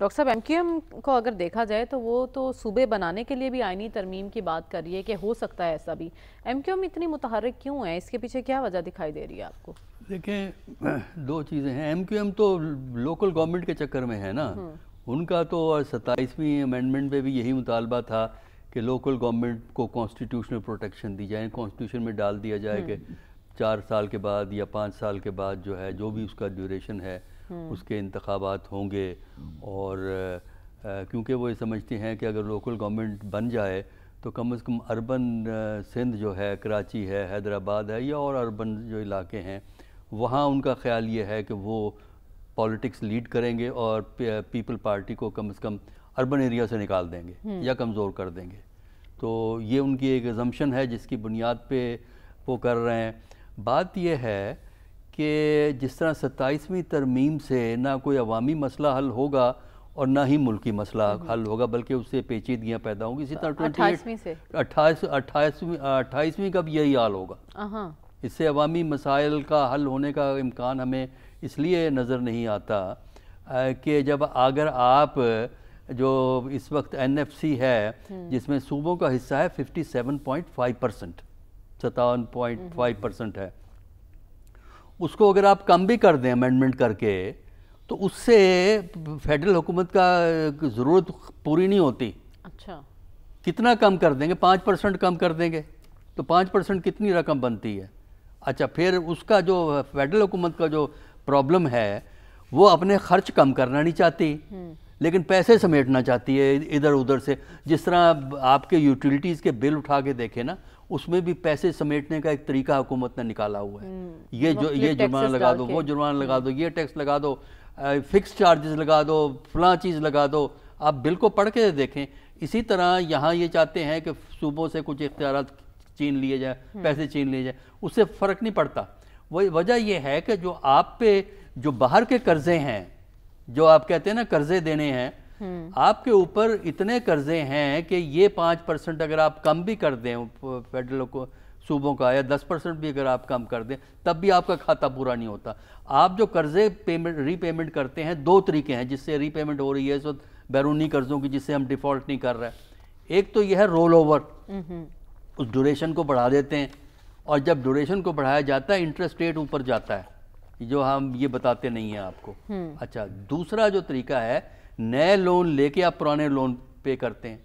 Doctor صاحب M Q M کو اگر دیکھا جائے تو وہ تو صوبے بنانے کے لیے بھی آئینی ترمیم کی بات کر رہی ہے کہ ہو سکتا ہے ایسا بھی. ایم کیو ایم اتنی متحرک کیوں ہے؟ اس کے پیچھے کیا وجہ دکھائی دے رہی ہے آپ کو؟ دیکھیں دو چیزیں ہیں. ایم کیو ایم تو لوکل گورنمنٹ کے چکر میں ہے نا. ان کا تو 27ویں امینڈمنٹ پہ بھی یہی مطالبہ تھا کہ لوکل گورنمنٹ کو کانسٹیٹیوشنل پروٹیکشن دی جائے. کانسٹیٹیوشن میں ڈال دیا جائے کہ 4 سال کے بعد یا 5 سال کے بعد جو ہے جو بھی اس کا ڈیوریشن ہے اس کے انتخابات ہوں گے. اور کیونکہ وہ یہ سمجھتے ہیں کہ اگر لوکل گورنمنٹ بن جائے تو کم از کم اربن سندھ جو ہے، کراچی ہے، حیدرآباد ہے یا اور اربن جو علاقے ہیں وہاں ان کا خیال یہ ہے کہ وہ پالیٹکس لیڈ کریں گے اور پیپل پارٹی کو کم از کم اربن ایریا سے نکال دیں گے یا کمزور کر دیں گے. تو یہ ان کی ایک ازمپشن ہے جس کی بنیاد پہ وہ کر رہے ہیں. بات یہ ہے کہ جس طرح 27ویں ترمیم سے نہ کوئی عوامی مسئلہ حل ہوگا اور نہ ہی ملکی مسئلہ حل ہوگا بلکہ اس سے پیچیدگیاں پیدا ہوں گی. اسی طرح 28ویں کا بھی یہی حال ہوگا. اس سے عوامی مسائل کا حل ہونے کا امکان ہمیں اس لیے نظر نہیں آتا کہ جب اگر آپ جو اس وقت این ایف سی ہے جس میں صوبوں کا حصہ ہے 57.5%، 57.5% ہے، اس کو اگر آپ کم بھی کر دیں امینڈمنٹ کر کے تو اس سے فیڈرل حکومت کا ضرورت پوری نہیں ہوتی. اچھا کتنا کم کر دیں گے؟ 5% کم کر دیں گے تو 5% کتنی رقم بنتی ہے؟ اچھا پھر اس کا جو فیڈرل حکومت کا جو پرابلم ہے وہ اپنے خرچ کم کرنا نہیں چاہتی لیکن پیسے سمیٹنا چاہتی ہے ادھر ادھر سے. جس طرح آپ کے یوٹیلیٹیز کے بل اٹھا کے دیکھیں نا، اس میں بھی پیسے سمیٹنے کا ایک طریقہ حکومت نے نکالا ہوا ہے. یہ جرمانہ لگا دو، وہ جرمانہ لگا دو، یہ ٹیکس لگا دو، فکس چارجز لگا دو، فلاں چیز لگا دو. آپ بل کو پڑھ کے دیکھیں. اسی طرح یہاں یہ چاہتے ہیں کہ صوبوں سے کچھ اختیارات چھین لیے جائیں، پیسے چھین لیے جائیں. اس سے فرق نہیں پڑتا. وہی وجہ یہ ہے کہ جو آپ پہ جو باہر کے قرضے ہیں، جو آپ کہتے ہیں نا قرضے دینے ہیں، آپ کے اوپر اتنے قرضے ہیں کہ یہ 5% اگر آپ کم بھی کر دیں فیڈرل کو صوبوں کا یا 10% بھی اگر آپ کم کر دیں تب بھی آپ کا کھاتہ پورا نہیں ہوتا. آپ جو قرضے ری پیمنٹ کرتے ہیں، 2 طریقے ہیں جس سے ری پیمنٹ ہو رہی ہے اس وقت بیرونی قرضوں کی، جس سے ہم ڈیفالٹ نہیں کر رہے. ایک تو یہ ہے رول اوور، اس ڈیوریشن کو بڑھا دیتے ہیں اور جب ڈیوریشن کو بڑھایا جاتا ہے انٹرسٹ ریٹ اوپر جاتا ہے، جو ہم یہ بتاتے نہیں ہیں آپ کو. اچھا دوسرا جو طریقہ ہے، نئے لون لے کے آپ پرانے لون پے کرتے ہیں.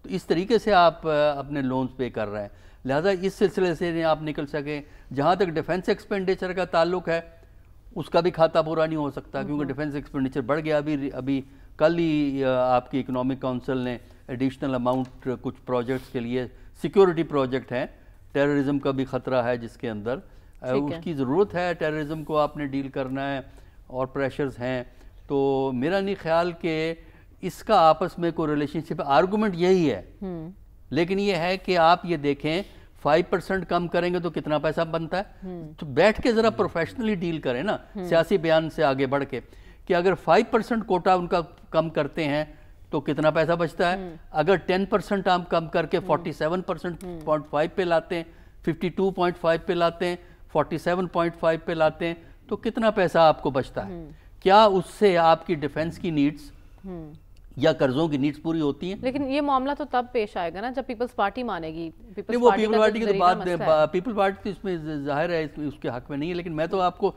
تو اس طریقے سے آپ اپنے لونز پے کر رہے ہیں. لہٰذا اس سلسلے سے آپ نکل سکیں. جہاں تک ڈیفنس ایکسپینڈیچر کا تعلق ہے اس کا بھی کھاتہ پورا نہیں ہو سکتا کیونکہ ڈیفنس ایکسپینڈیچر بڑھ گیا. ابھی کل ہی آپ کی اکنامک کونسل نے ایڈیشنل اماؤنٹ کچھ پروجیکٹس کے لیے، سیکیورٹی پروجیکٹ ہیں، ٹیررزم کا بھی خطرہ ہے جس کے اندر اس کی ضرورت ہے، ٹیررزم کو آپ نے ڈیل کرنا ہے اور پریشرز ہیں. تو میرا نہیں خیال کہ اس کا آپس میں کوئی ریلیشن شپ. آرگومنٹ یہی ہے لیکن یہ ہے کہ آپ یہ دیکھیں 5% کم کریں گے تو کتنا پیسہ بنتا ہے. تو بیٹھ کے ذرا پروفیشنلی ڈیل کریں نا، سیاسی بیان سے آگے بڑھ کے، کہ اگر 5% کوٹا ان کا کم کرتے ہیں تو کتنا پیسہ بچتا ہے. اگر 10% آپ کم کر کے 47.5 پہ لاتے ہیں، 52.5 پہ لاتے ہیں، 47.5 پہ لاتے ہیں تو کتنا پیسہ آپ کو بچتا ہے. کیا اس سے آپ کی ڈیفنس کی نیڈز یا قرضوں کی نیڈز پوری ہوتی ہیں؟ لیکن یہ معاملہ تو تب پیش آئے گا نا جب پیپلز پارٹی مانے گی. وہ پیپل پارٹی کی تو بات، پیپل پارٹی اس میں ظاہر ہے اس کے حق میں نہیں ہے، لیکن میں تو آپ کو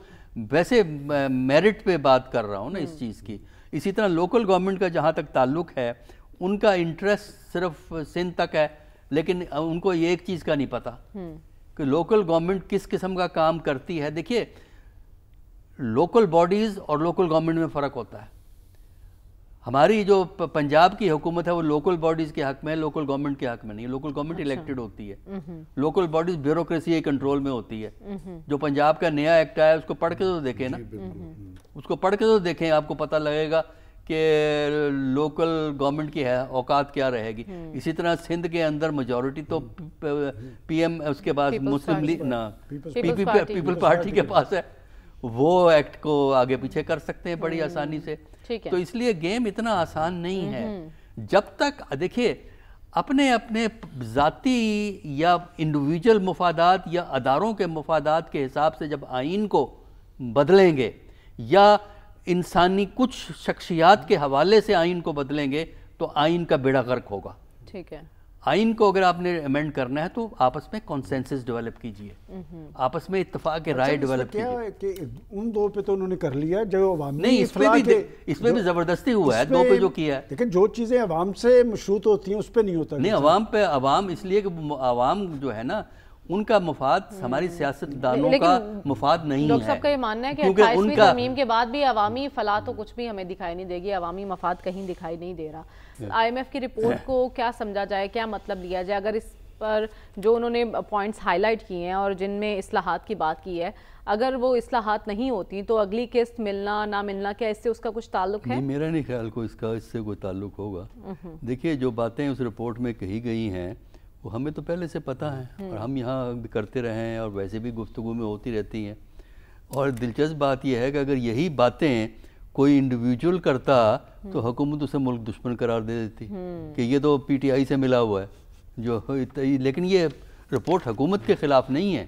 ویسے میرٹ پہ بات کر رہا ہوں نا اس چیز کی. اسی طرح لوکل گورنمنٹ کا جہاں تک تعلق ہے، ان کا انٹرسٹ صرف سندھ تک ہے لیکن ان کو یہ ایک چیز کا نہیں پتا کہ لوکل گورنمنٹ کس قسم کا کام کرتی ہے. دیکھیے لوکل باڈیز اور لوکل گورنمنٹ میں فرق ہوتا ہے. ہماری جو پنجاب کی حکومت ہے وہ لوکل باڈیز کے حق میں ہے، لوکل گورنمنٹ کے حق میں نہیں ہے. لوکل گورنمنٹ الیکٹڈ ہوتی ہے، لوکل باڈیز بیوروکریسی کے کنٹرول میں ہوتی ہے. جو پنجاب کا نیا ایکٹ آیا ہے اس کو پڑھ کے تو دیکھیں نا، اس کو پڑھ کے تو دیکھیں، آپ کو پتہ لگے گا کہ لوکل گورنمنٹ کی اوقات کیا رہے گی. اسی طرح سندھ کے اندر میجورٹی تو پی ایم، اس کے بعد مسلم لیگ نا پیپل پارٹی کے پاس ہے، وہ ایکٹ کو آگے پیچھے کر سکتے ہیں بڑی آسانی سے. تو اس لیے گیم اتنا آسان نہیں ہے. جب تک دیکھیے اپنے ذاتی یا انڈیویجول مفادات یا اداروں کے مفادات کے حساب سے جب آئین کو بدلیں گے یا انسانی کچھ شخصیات کے حوالے سے آئین کو بدلیں گے تو آئین کا بیڑا غرق ہوگا. ٹھیک ہے. آئین کو اگر آپ نے امینڈ کرنا ہے تو آپس میں کنسنسس ڈیولپ کیجئے, آپس میں اتفاق رائے ڈیولپ کیجئے. کہ ان دو پہ تو انہوں نے کر لیا جو عوامی نہیں, اس میں بھی زبردستی ہوا ہے, دو پہ جو کیا ہے. لیکن جو چیزیں عوام سے مشروط ہوتی ہیں اس پہ نہیں ہوتا. نہیں, عوام اس لیے کہ عوام جو ہے نا ان کا مفاد ہماری سیاستدانوں کا مفاد نہیں ہے. ڈاکٹر صاحب کا یہ ماننا ہے کہ 28ویں ترمیم کے بعد بھی عوامی فلاح تو کچھ بھی ہمیں دکھائی نہیں دے گی, عوامی مفاد کہیں دکھائی نہیں دے رہا. آئی ایم ایف کی رپورٹ کو کیا سمجھا جائے, کیا مطلب لیا جائے, اگر اس پر جو انہوں نے پوائنٹس ہائی لائٹ کیے ہیں اور جن میں اصلاحات کی بات کی ہے, اگر وہ اصلاحات نہیں ہوتی تو اگلی قسط ملنا نہ ملنا, کیا اس سے اس کا کچھ تعلق ہے؟ نہیں, میرا نہیں خیال کو اس سے کوئی تعلق ہوگا. دیکھیے جو باتیں اس رپورٹ میں کہی گئی ہیں وہ ہمیں تو پہلے سے پتہ ہے, اور ہم یہاں بھی کرتے رہے ہیں اور ویسے بھی گفتگو میں ہوتی رہتی ہیں. اور دلچسپ بات یہ ہے کہ اگر یہی باتیں کوئی انڈیویجول کرتا تو حکومت اسے ملک دشمن قرار دے دیتی کہ یہ تو پی ٹی آئی سے ملا ہوا ہے. لیکن یہ رپورٹ حکومت کے خلاف نہیں ہے,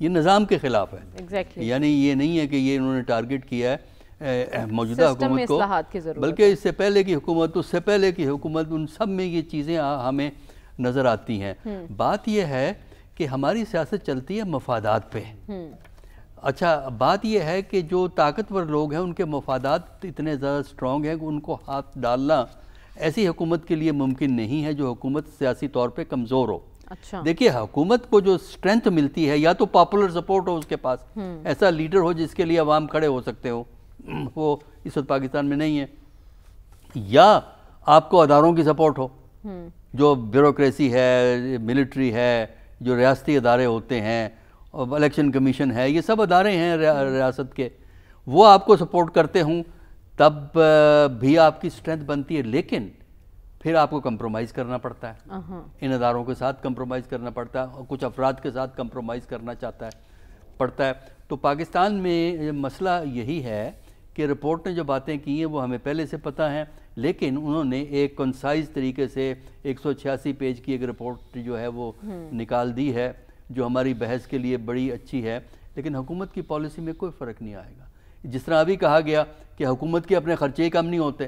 یہ نظام کے خلاف ہے. یعنی یہ نہیں ہے کہ یہ انہوں نے ٹارگٹ کیا ہے موجودہ حکومت کو, بلکہ اس سے پہلے کی حکومت, اس سے پہلے کی حکومت, ان سب میں یہ چیزیں ہمیں نظر آتی ہیں. بات یہ ہے کہ ہماری سیاست چلتی ہے مفادات پہ. اچھا, بات یہ ہے کہ جو طاقتور لوگ ہیں ان کے مفادات اتنے زیادہ سٹرونگ ہیں کہ ان کو ہاتھ ڈالنا ایسی حکومت کے لیے ممکن نہیں ہے جو حکومت سیاسی طور پہ کمزور ہو. دیکھیے حکومت کو جو سٹرینتھ ملتی ہے یا تو پاپولر سپورٹ ہو اس کے پاس, ایسا لیڈر ہو جس کے لیے عوام کھڑے ہو سکتے ہو, وہ اس وقت پاکستان میں نہیں ہے, یا آپ کو اداروں کی سپورٹ ہو, جو بیوروکریسی ہے, ملٹری ہے, جو ریاستی ادارے ہوتے ہیں, الیکشن کمیشن ہے, یہ سب ادارے ہیں ریاست کے, وہ آپ کو سپورٹ کرتے ہوں تب بھی آپ کی سٹرینتھ بنتی ہے. لیکن پھر آپ کو کمپرومائز کرنا پڑتا ہے, ان اداروں کے ساتھ کمپرومائز کرنا پڑتا ہے, اور کچھ افراد کے ساتھ کمپرومائز کرنا پڑتا ہے. تو پاکستان میں مسئلہ یہی ہے کہ رپورٹ نے جو باتیں کی ہیں وہ ہمیں پہلے سے پتہ ہیں, لیکن انہوں نے ایک کنسائز طریقے سے 186 پیج کی ایک رپورٹ جو ہے وہ نکال دی ہے, جو ہماری بحث کے لیے بڑی اچھی ہے. لیکن حکومت کی پالیسی میں کوئی فرق نہیں آئے گا. جس طرح ابھی کہا گیا کہ حکومت کے اپنے خرچے ہی کم نہیں ہوتے,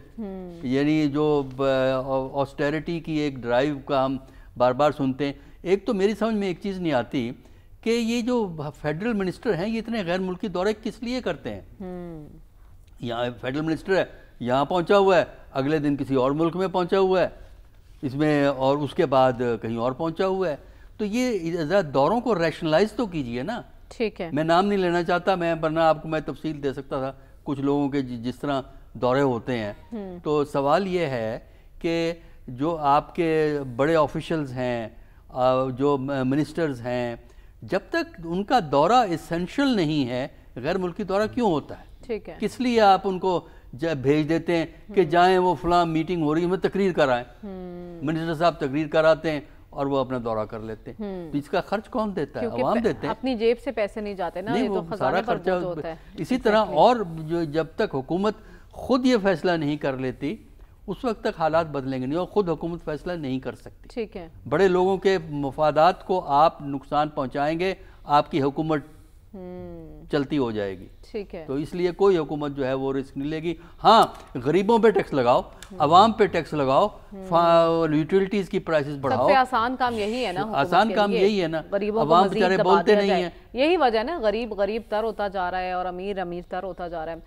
یعنی جو آسٹیرٹی کی ایک ڈرائیو کا ہم بار بار سنتے ہیں. ایک تو میری سمجھ میں ایک چیز نہیں آتی کہ یہ جو فیڈرل منسٹر ہیں یہ اتنے غیر ملکی دورے کس لیے کرتے ہیں. یہاں فیڈرل منسٹر ہے, یہاں پہنچا ہوا ہے, اگلے دن کسی اور ملک میں پہنچا ہوا ہے اس میں, اور اس کے بعد کہیں اور پہنچا ہوا ہے. تو یہ دوروں کو ریشنلائز تو کیجئے نا. ٹھیک ہے, میں نام نہیں لینا چاہتا, ورنہ آپ کو میں تفصیل دے سکتا تھا کچھ لوگوں کے جس طرح دورے ہوتے ہیں. تو سوال یہ ہے کہ جو آپ کے بڑے آفیشلز ہیں, جو منسٹرز ہیں, جب تک ان کا دورہ اسینشل نہیں ہے, غیر ملکی دورہ کیوں ہوتا ہے؟ ٹھیک ہے, کس لیے آپ ان کو بھیج دیتے ہیں کہ جائیں وہ فلاں میٹنگ ہو رہی ہے میں تقریر کرائیں, منسٹر صاحب تقریر کراتے ہیں اور وہ اپنا دورہ کر لیتے ہیں. تو اس کا خرچ کون دیتا ہے؟ عوام دیتے ہیں. اپنی جیب سے پیسے نہیں جاتے نا, یہ تو خزانے پر بوجھ ہوتا ہے. اسی طرح اور جب تک حکومت خود یہ فیصلہ نہیں کر لیتی اس وقت تک حالات بدلیں گے نہیں, اور خود حکومت فیصلہ نہیں کر سکتی. ٹھیک ہے, بڑے لوگوں کے مفادات کو آپ نقصان پہنچائیں گے, آپ کی حکومت چلتی ہو جائے گی. ٹھیک ہے, تو اس لیے کوئی حکومت جو ہے وہ رسک نہیں لے گی. ہاں, غریبوں پہ ٹیکس لگاؤ, عوام پہ ٹیکس لگاؤ, یوٹیلٹیز کی پرائسز بڑھاؤ. سب سے آسان کام یہی ہے نا, آسان کام یہی ہے نا. عوام بیچارے بولتے نہیں ہیں, یہی وجہ ہے نا, غریب غریب تر ہوتا جا رہا ہے اور امیر امیر تر ہوتا جا رہا ہے.